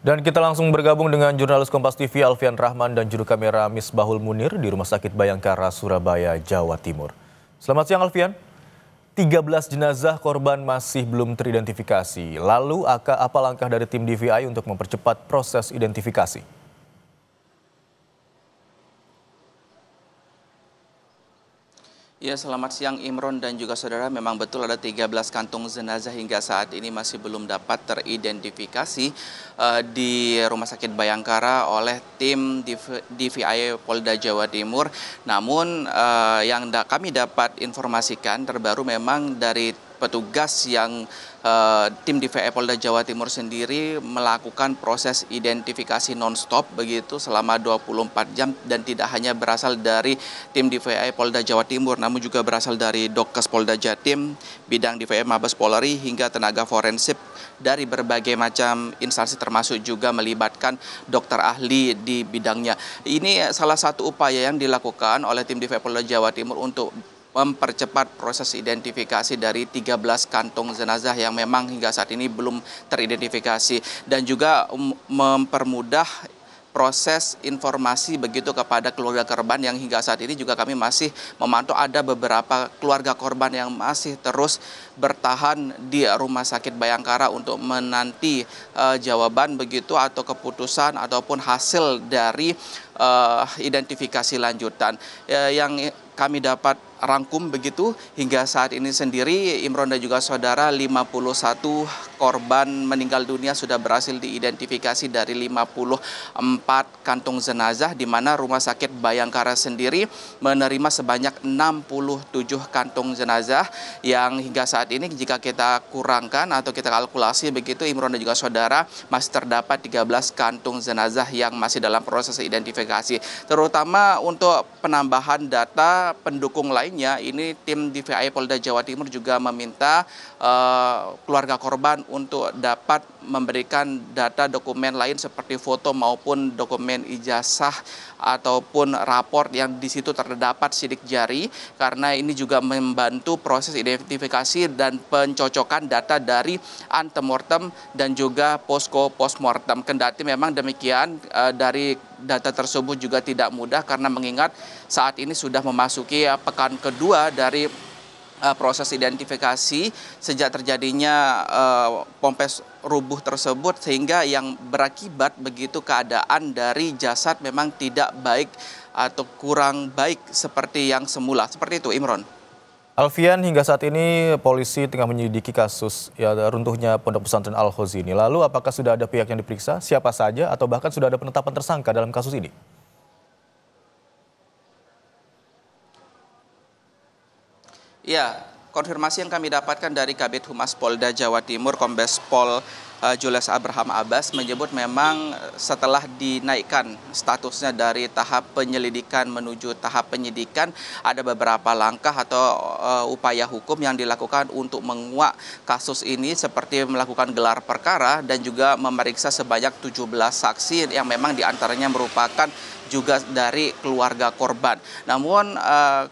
Dan kita langsung bergabung dengan jurnalis Kompas TV Alfian Rahman dan juru kamera Misbahul Munir di Rumah Sakit Bayangkara, Surabaya, Jawa Timur. Selamat siang Alfian. 13 jenazah korban masih belum teridentifikasi. Lalu apa langkah dari tim DVI untuk mempercepat proses identifikasi? Ya, selamat siang Imron dan juga saudara. Memang betul ada 13 kantung jenazah hingga saat ini masih belum dapat teridentifikasi di Rumah Sakit Bayangkara oleh tim DVI Polda Jawa Timur. Namun yang kami dapat informasikan terbaru memang dari petugas yang tim DVI Polda Jawa Timur sendiri melakukan proses identifikasi non-stop begitu selama 24 jam dan tidak hanya berasal dari tim DVI Polda Jawa Timur namun juga berasal dari Dokkes Polda Jatim, bidang DVI Mabes Polri hingga tenaga forensik dari berbagai macam instansi termasuk juga melibatkan dokter ahli di bidangnya. Ini salah satu upaya yang dilakukan oleh tim DVI Polda Jawa Timur untuk mempercepat proses identifikasi dari 13 kantung jenazah yang memang hingga saat ini belum teridentifikasi dan juga mempermudah proses informasi begitu kepada keluarga korban yang hingga saat ini juga kami masih memantau ada beberapa keluarga korban yang masih terus bertahan di Rumah Sakit Bayangkara untuk menanti jawaban begitu atau keputusan ataupun hasil dari identifikasi lanjutan yang kami dapat rangkum begitu hingga saat ini sendiri Imron dan juga saudara 51 korban meninggal dunia sudah berhasil diidentifikasi dari 54 kantung jenazah di mana Rumah Sakit Bayangkara sendiri menerima sebanyak 67 kantung jenazah yang hingga saat ini jika kita kurangkan atau kita kalkulasi begitu Imron dan juga saudara masih terdapat 13 kantung jenazah yang masih dalam proses identifikasi terutama untuk penambahan data pendukung lainnya. Ini tim DVI Polda Jawa Timur juga meminta keluarga korban untuk dapat memberikan data dokumen lain seperti foto maupun dokumen ijazah ataupun raport yang di situ terdapat sidik jari karena ini juga membantu proses identifikasi dan pencocokan data dari antemortem dan juga posko postmortem. Kendati memang demikian dari data tersebut juga tidak mudah karena mengingat saat ini sudah memasuki pekan kedua dari proses identifikasi sejak terjadinya pompes rubuh tersebut sehingga yang berakibat begitu keadaan dari jasad memang tidak baik atau kurang baik seperti yang semula. Seperti itu Imron. Alfian, hingga saat ini polisi tengah menyelidiki kasus runtuhnya Pondok Pesantren Al-Khozi ini. Lalu apakah sudah ada pihak yang diperiksa, siapa saja atau bahkan sudah ada penetapan tersangka dalam kasus ini? Ya, konfirmasi yang kami dapatkan dari Kabid Humas Polda Jawa Timur, Kombes Pol Julius Abraham Abbas menyebut memang setelah dinaikkan statusnya dari tahap penyelidikan menuju tahap penyidikan ada beberapa langkah atau upaya hukum yang dilakukan untuk menguak kasus ini seperti melakukan gelar perkara dan juga memeriksa sebanyak 17 saksi yang memang diantaranya merupakan juga dari keluarga korban. Namun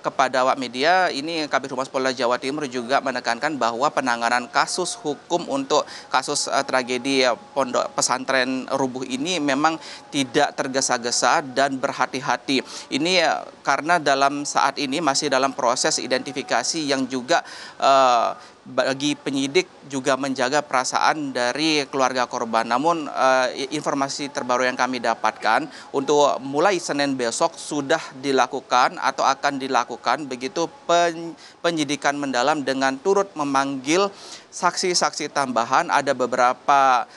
kepada awak media ini Kabid Humas Polda Jawa Timur juga menekankan bahwa penanganan kasus hukum untuk kasus tragedi Pondok Pesantren rubuh ini memang tidak tergesa-gesa dan berhati-hati. Ini karena dalam saat ini masih dalam proses identifikasi yang juga bagi penyidik juga menjaga perasaan dari keluarga korban. Namun informasi terbaru yang kami dapatkan untuk mulai Senin besok sudah dilakukan atau akan dilakukan begitu penyidikan mendalam dengan turut memanggil saksi-saksi tambahan. Ada beberapa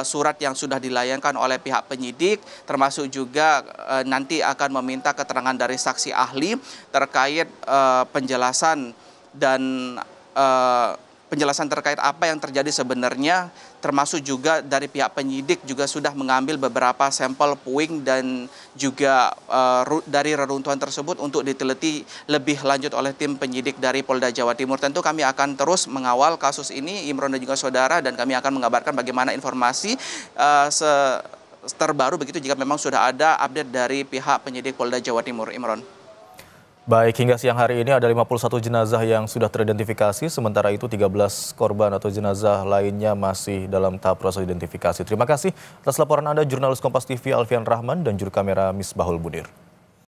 surat yang sudah dilayangkan oleh pihak penyidik termasuk juga nanti akan meminta keterangan dari saksi ahli terkait penjelasan dan penjelasan terkait apa yang terjadi sebenarnya termasuk juga dari pihak penyidik juga sudah mengambil beberapa sampel puing dan juga dari reruntuhan tersebut untuk diteliti lebih lanjut oleh tim penyidik dari Polda Jawa Timur. Tentu kami akan terus mengawal kasus ini Imron dan juga saudara dan kami akan mengabarkan bagaimana informasi terbaru begitu jika memang sudah ada update dari pihak penyidik Polda Jawa Timur. Imron. Baik, hingga siang hari ini ada 51 jenazah yang sudah teridentifikasi, sementara itu 13 korban atau jenazah lainnya masih dalam tahap proses identifikasi. Terima kasih atas laporan Anda, jurnalis Kompas TV Alfian Rahman dan juru kamera Misbahul Munir.